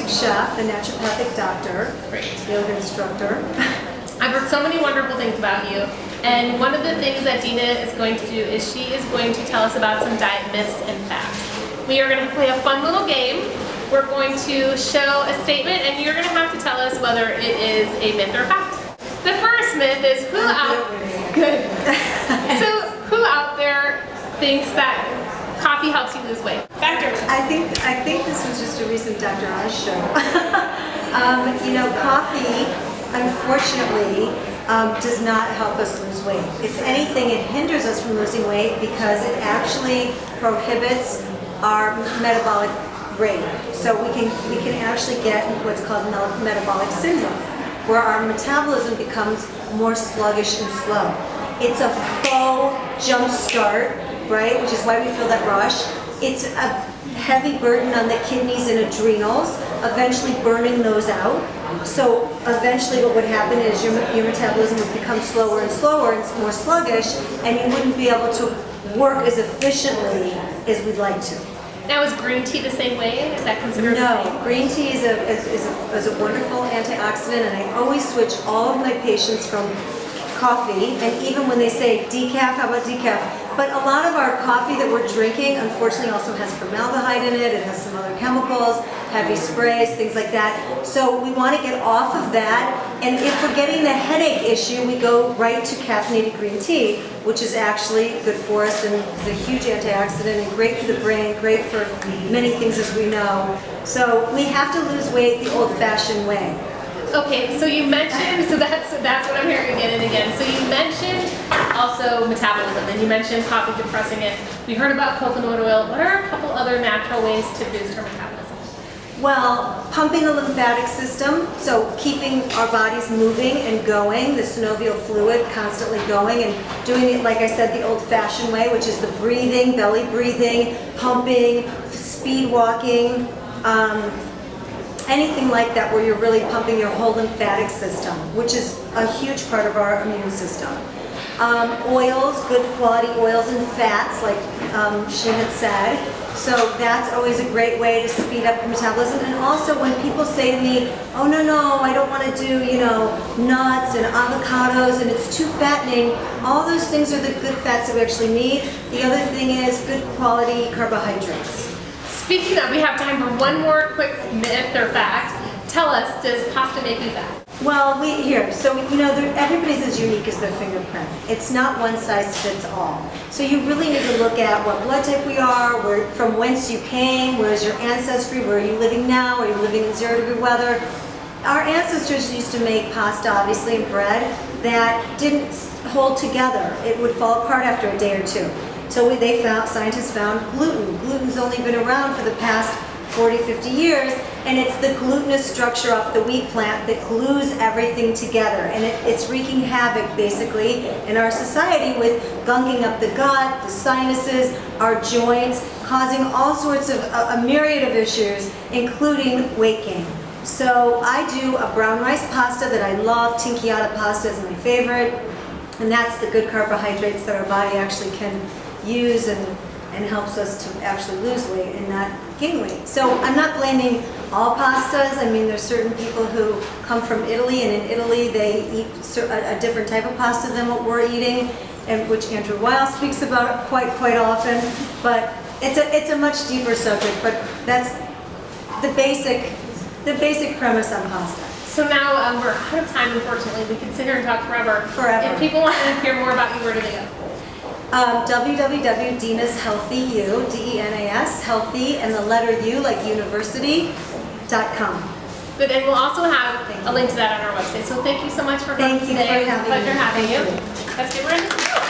chef and naturopathic doctor, yoga instructor. I've heard so many wonderful things about you, and one of the things that Dena is going to do is she is going to tell us about some diet myths and facts. We are going to play a fun little game. We're going to show a statement, and you're going to have to tell us whether it is a myth or fact. The first myth is who out there thinks that coffee helps you lose weight? Factor. I think this was just a recent Dr. Oz show. You know, coffee, unfortunately, does not help us lose weight. If anything, it hinders us from losing weight because it actually prohibits our metabolic rate. So we can actually get what's called metabolic syndrome, where our metabolism becomes more sluggish and slow. It's a faux jump start, right? Which is why we feel that rush. It's a heavy burden on the kidneys and adrenals, eventually burning those out. So eventually what would happen is your metabolism would become slower and slower and more sluggish, and you wouldn't be able to work as efficiently as we'd like to. Now, is green tea the same way? Is that considered the same? No, green tea is a wonderful antioxidant, and I always switch all of my patients from coffee, and even when they say decaf, how about decaf? But a lot of our coffee that we're drinking, unfortunately, also has formaldehyde in it. It has some other chemicals, heavy sprays, things like that. So we want to get off of that. And if we're getting the headache issue, we go right to caffeinated green tea, which is actually good for us and is a huge antioxidant and great for the brain, great for many things, as we know. So we have to lose weight the old-fashioned way. Okay, so you mentioned, so that's what I'm hearing again and again. So you mentioned also metabolism, and you mentioned coffee depressing it. We heard about coconut oil. What are a couple other natural ways to boost our metabolism? Well, pumping the lymphatic system, so keeping our bodies moving and going, the synovial fluid constantly going, and doing it, like I said, the old-fashioned way, which is the breathing, belly breathing, pumping, speed walking, anything like that where you're really pumping your whole lymphatic system, which is a huge part of our immune system. Oils, good quality oils and fats, like she had said. So that's always a great way to speed up your metabolism. And also when people say to me, oh no, I don't want to do, nuts and avocados and it's too fattening, all those things are the good fats that we actually need. The other thing is good quality carbohydrates. Speaking of, we have time for one more quick myth or fact. Tell us, does pasta make you fat? Well, everybody's as unique as their fingerprint. It's not one size fits all. So you really need to look at what blood type we are, from whence you came, where's your ancestry, where are you living now, are you living in 0-degree weather. Our ancestors used to make pasta, obviously, and bread that didn't hold together. It would fall apart after a day or two. So scientists found gluten. Gluten's only been around for the past 40, 50 years, and it's the glutinous structure of the wheat plant that glues everything together. And it's wreaking havoc, basically, in our society with gunking up the gut, the sinuses, our joints, causing all sorts of, a myriad of issues, including weight gain. So I do a brown rice pasta that I love. Tinchiata pasta is my favorite. And that's the good carbohydrates that our body actually can use and helps us to actually lose weight and not gain weight. So I'm not blaming all pastas. I mean, there's certain people who come from Italy, and in Italy they eat a different type of pasta than what we're eating, and which Andrew Weil speaks about quite often. But it's a much deeper subject. But that's the basic premise on pasta. So now we're out of time, unfortunately. We can sit here and talk forever. Forever. If people want to hear more about you, where do they go? www.Denas Healthy U, DENAS, healthy, and the letter U, like university.com. Good, and we'll also have a link to that on our website. So thank you so much for coming today. Thank you for having me. It was a pleasure having you. Let's get rid of this.